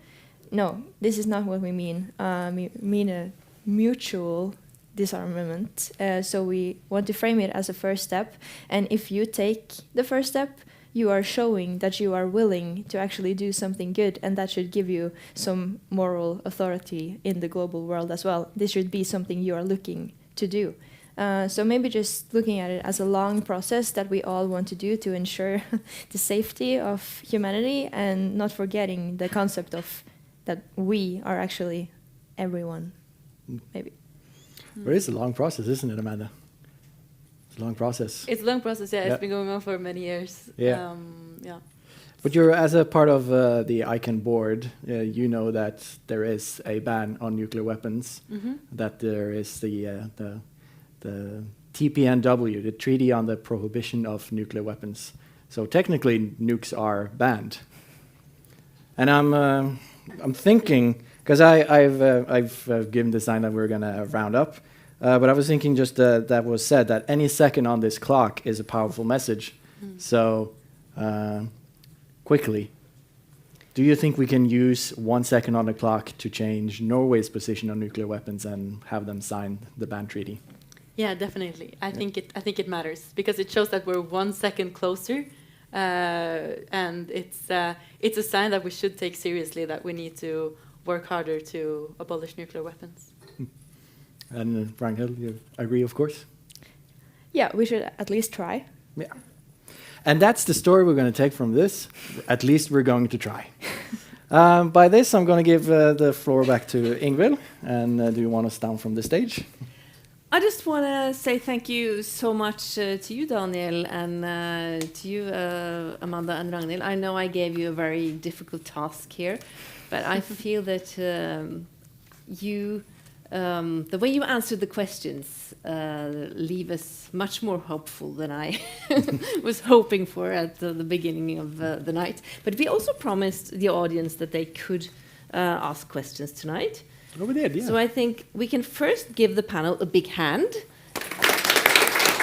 No, this is not what we mean. We mean a mutual disarmament. So we want to frame it as a first step. And if you take the first step, you are showing that you are willing to actually do something good, and that should give you some moral authority in the global world as well. This should be something you are looking to do. So maybe just looking at it as a long process that we all want to do to ensure the safety of humanity, and not forgetting the concept of that we are actually everyone, maybe. But it's a long process, isn't it, Amanda? It's a long process. It's a long process, yeah. It's been going on for many years. Yeah. Yeah. But you're, as a part of the ICANN board, you know that there is a ban on nuclear weapons, that there is the TPNW, the Treaty on the Prohibition of Nuclear Weapons. So technically, nukes are banned. And I'm thinking, because I've given the sign that we're going to round up, but I was thinking just that was said that any second on this clock is a powerful message. So quickly, do you think we can use 1 second on the clock to change Norway's position on nuclear weapons and have them sign the ban treaty? Yeah, definitely. I think it matters, because it shows that we're 1 second closer, and it's a sign that we should take seriously that we need to work harder to abolish nuclear weapons. And Ragnhild, you agree, of course? Yeah, we should at least try. Yeah. And that's the story we're going to take from this. At least we're going to try. By this, I'm going to give the floor back to Ingvild. And do you want us down from the stage? I just want to say thank you so much to you, Daniel, and to you, Amanda and Ragnhild. I know I gave you a very difficult task here, but I feel that the way you answered the questions leave us much more hopeful than I was hoping for at the beginning of the night. But we also promised the audience that they could ask questions tonight. Oh, we did, yeah. So I think we can first give the panel a big hand.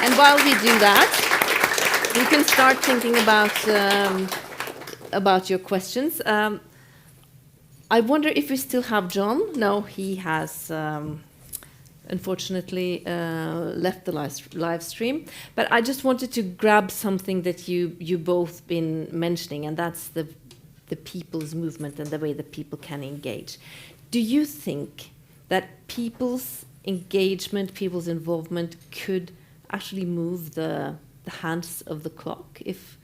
And while we do that, you can start thinking about your questions. I wonder if we still have Jon. No, he has unfortunately left the live stream. But I just wanted to grab something that you both been mentioning, and that's the people's movement and the way that people can engage. Do you think that people's engagement, people's involvement could actually move the hands of the clock? If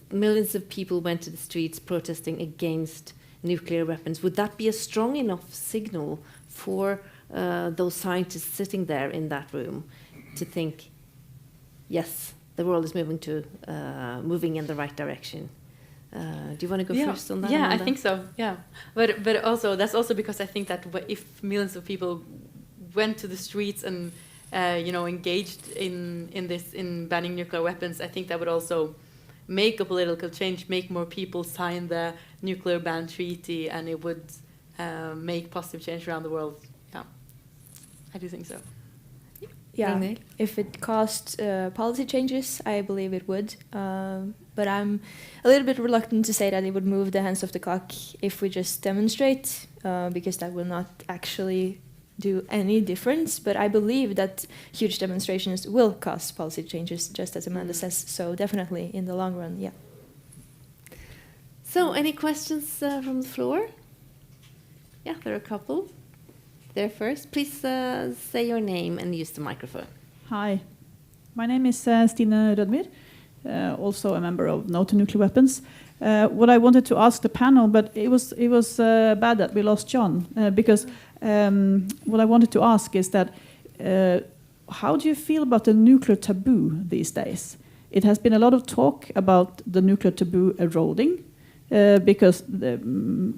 millions of people went to the streets protesting against nuclear weapons, would that be a strong enough signal for those scientists sitting there in that room to think, yes, the world is moving in the right direction? Do you want to go first on that? Yeah, Amanda? I think so. Yeah, but also that's also because I think that if millions of people went to the streets and engaged in banning nuclear weapons, I think that would also make a political change, make more people sign the nuclear ban treaty, and it would make positive change around the world. Yeah, I do think so. Yeah, Ragnhild? if it caused policy changes, I believe it would. But I'm a little bit reluctant to say that it would move the hands of the clock if we just demonstrate, because that will not actually do any difference. But I believe that huge demonstrations will cause policy changes, just as Amanda says. So definitely in the long run, yeah. So, any questions from the floor? Yeah, there are a couple. There first. Please say your name and use the microphone. Hi, my name is Stine Rødmyr, also a member of No to Nuclear Weapons. What I wanted to ask the panel, but it was bad that we lost Jon, because what I wanted to ask is that how do you feel about the nuclear taboo these days? It has been a lot of talk about the nuclear taboo eroding, because the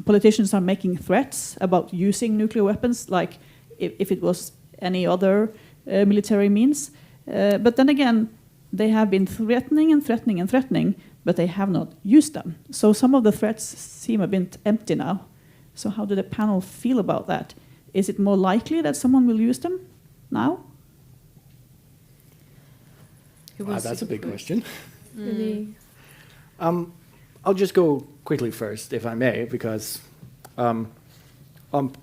politicians are making threats about using nuclear weapons, like if it was any other military means. But then again, they have been threatening and threatening and threatening, but they have not used them. So some of the threats seem a bit empty now. So how do the panel feel about that? Is it more likely that someone will use them now? Wow, that's a big question. Really. I'll just go quickly first, if I may, because on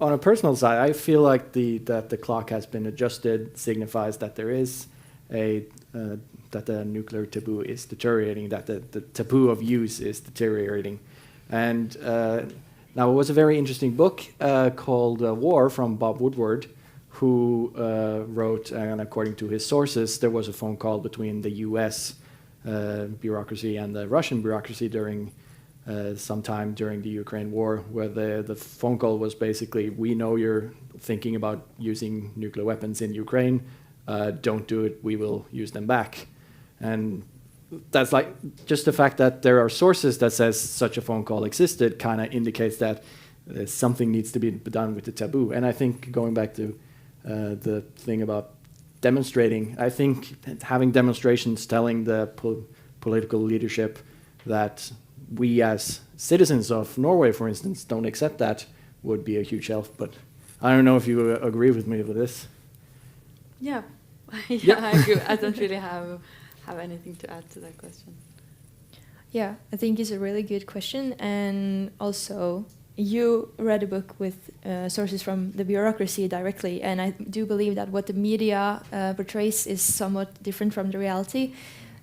a personal side, I feel like that the clock has been adjusted signifies that there is that the nuclear taboo is deteriorating, that the taboo of use is deteriorating. And now it was a very interesting book called War from Bob Woodward, who wrote, and according to his sources, there was a phone call between the US bureaucracy and the Russian bureaucracy during sometime during the Ukraine war, where the phone call was basically, we know you're thinking about using nuclear weapons in Ukraine, don't do it, we will use them back. And that's like, just the fact that there are sources that says such a phone call existed kind of indicates that something needs to be done with the taboo. And I think going back to the thing about demonstrating, I think having demonstrations telling the political leadership that we as citizens of Norway, for instance, don't accept that would be a huge help. But I don't know if you agree with me with this. Yeah, yeah, I agree. I don't really have anything to add to that question. Yeah, I think it's a really good question. And also, you read a book with sources from the bureaucracy directly, and I do believe that what the media portrays is somewhat different from the reality.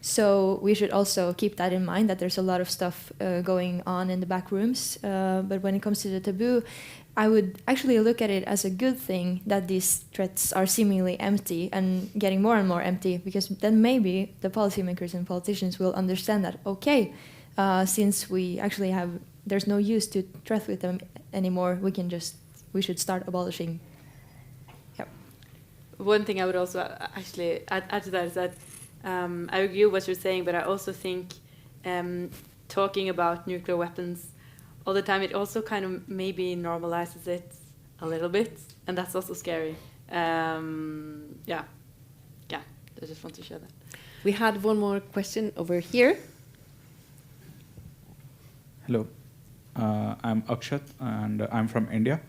So we should also keep that in mind, that there's a lot of stuff going on in the back rooms. But when it comes to the taboo, I would actually look at it as a good thing that these threats are seemingly empty and getting more and more empty, because then maybe the policymakers and politicians will understand that, okay, since we actually there's no use to threat with them anymore, we should start abolishing. Yep. one thing I would also actually add to that is that I agree with what you're saying, but I also think talking about nuclear weapons all the time, it also kind of maybe normalizes it a little bit, and that's also scary. Yeah, I just want to share that. We had one more question over here. Hello, I'm Akshat, and I'm from India.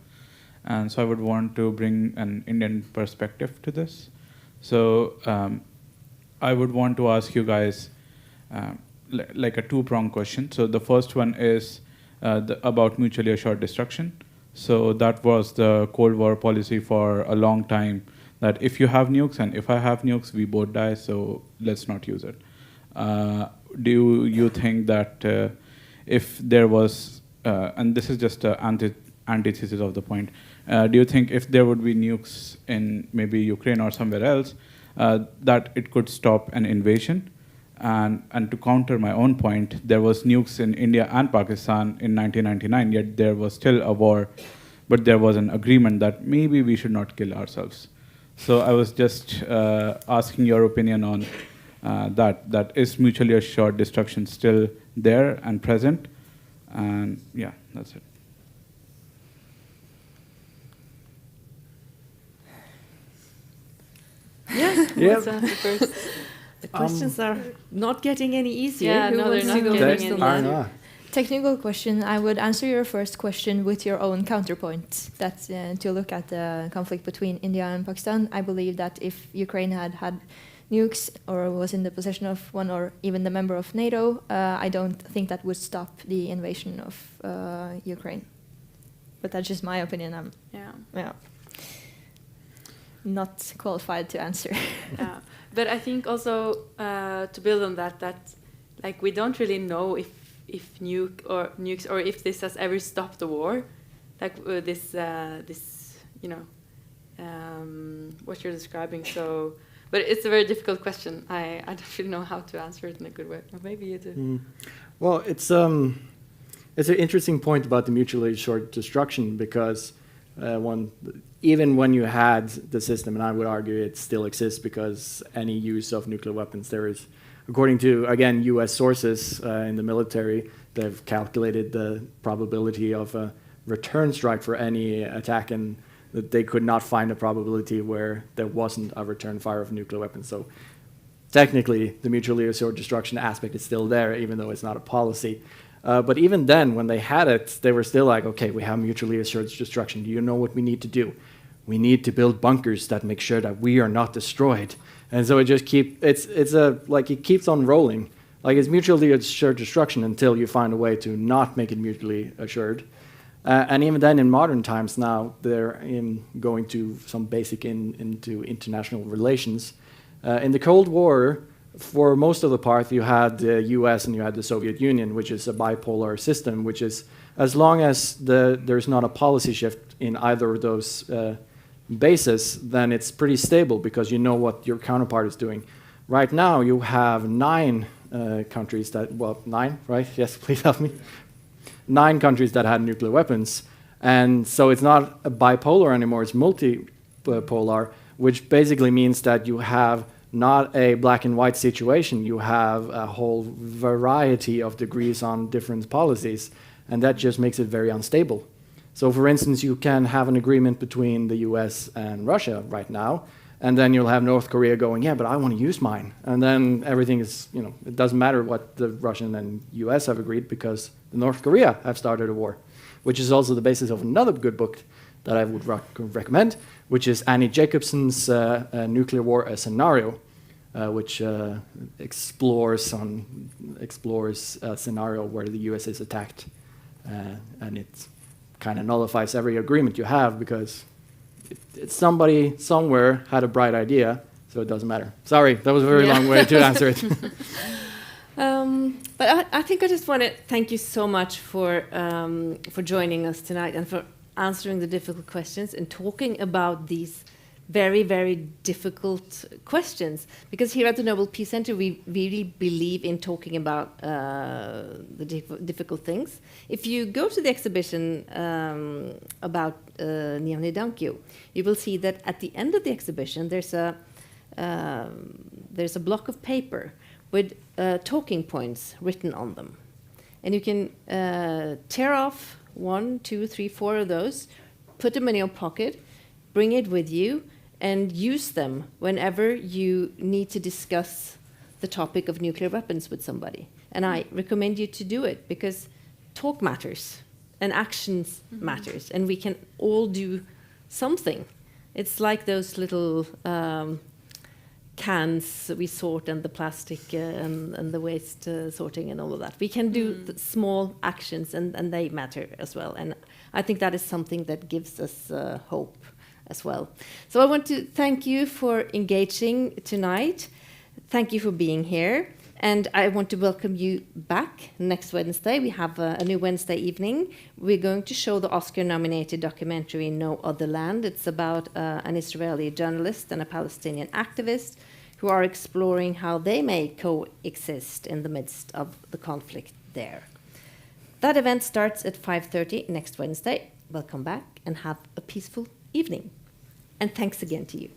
And so I would want to bring an Indian perspective to this. So I would want to ask you guys like a two-pronged question. So the first one is about mutually assured destruction. So that was the Cold War policy for a long time, that if you have nukes and if I have nukes, we both die, so let's not use it. Do you think that if there was, and this is just an antithesis of the point, do you think if there would be nukes in maybe Ukraine or somewhere else, that it could stop an invasion? And to counter my own point, there was nukes in India and Pakistan in 1999, yet there was still a war, but there was an agreement that maybe we should not kill ourselves. So I was just asking your opinion on that is mutually assured destruction still there and present? And yeah, that's it. Yeah. What's the first? The questions are not getting any easier. Yeah, Who no, they're wants not to go getting next any on I that? know. Technical question. I would answer your first question with your own counterpoint. That's to look at the conflict between India and Pakistan. I believe that if Ukraine had nukes or was in the possession of one or even the member of NATO, I don't think that would stop the invasion of Ukraine. But that's just my opinion. Yeah. Not qualified to answer. Yeah. But I think also to build on that like we don't really know if nukes or if this has ever stopped the war, like this what you're describing. So, but it's a very difficult question. I don't really know how to answer it in a good way. Or maybe you do. Well, it's an interesting point about the mutually assured destruction, because even when you had the system, and I would argue it still exists, because any use of nuclear weapons, there is, according to, again, US sources in the military, they've calculated the probability of a return strike for any attack, and that they could not find a probability where there wasn't a return fire of nuclear weapons. So technically, the mutually assured destruction aspect is still there, even though it's not a policy. But even then, when they had it, they were still like, okay, we have mutually assured destruction. Do you know what we need to do? We need to build bunkers that make sure that we are not destroyed. And so it just it keeps on rolling. Like, it's mutually assured destruction until you find a way to not make it mutually assured. And even then, in modern times now, they're going to some basic into international relations. In the Cold War, for most of the part, you had the US and you had the Soviet Union, which is a bipolar system, which is, as long as there's not a policy shift in either of those bases, then it's pretty stable, because you know what your counterpart is doing. Right now, you have 9 countries that, well, 9, right? Yes, please help me. 9 countries that had nuclear weapons. And so it's not a bipolar anymore, it's multipolar, which basically means that you have not a black and white situation. You have a whole variety of degrees on different policies, and that just makes it very unstable. So, for instance, you can have an agreement between the US and Russia right now, and then you'll have North Korea going, yeah, but I want to use mine. And then everything is, it doesn't matter what the Russian and US have agreed, because North Korea have started a war, which is also the basis of another good book that I would recommend, which is Annie Jacobson's Nuclear War: A Scenario, which explores a scenario where the US is attacked, and it kind of nullifies every agreement you have, because somebody somewhere had a bright idea, so it doesn't matter. Sorry, that was a very long way to answer it. But I think I just want to thank you so much for joining us tonight and for answering the difficult questions and talking about these very, very difficult questions. Because here at the Nobel Peace Center, we really believe in talking about the difficult things. If you go to the exhibition about Niamh Dankyo, you will see that at the end of the exhibition, there's a block of paper with talking points written on them. And you can tear off 1, 2, 3, 4 of those, put them in your pocket, bring it with you, and use them whenever you need to discuss the topic of nuclear weapons with somebody. And I recommend you to do it, because talk matters and actions matters, and we can all do something. It's like those little cans we sort, and the plastic and the waste sorting and all of that. We can do the small actions, and they matter as well. And I think that is something that gives us hope as well. So I want to thank you for engaging tonight. Thank you for being here. And I want to welcome you back next Wednesday. We have a new Wednesday evening. We're going to show the Oscar-nominated documentary No Other Land. It's about an Israeli journalist and a Palestinian activist who are exploring how they may coexist in the midst of the conflict there. That event starts at 5:30 next Wednesday. Welcome back and have a peaceful evening. And thanks again to you.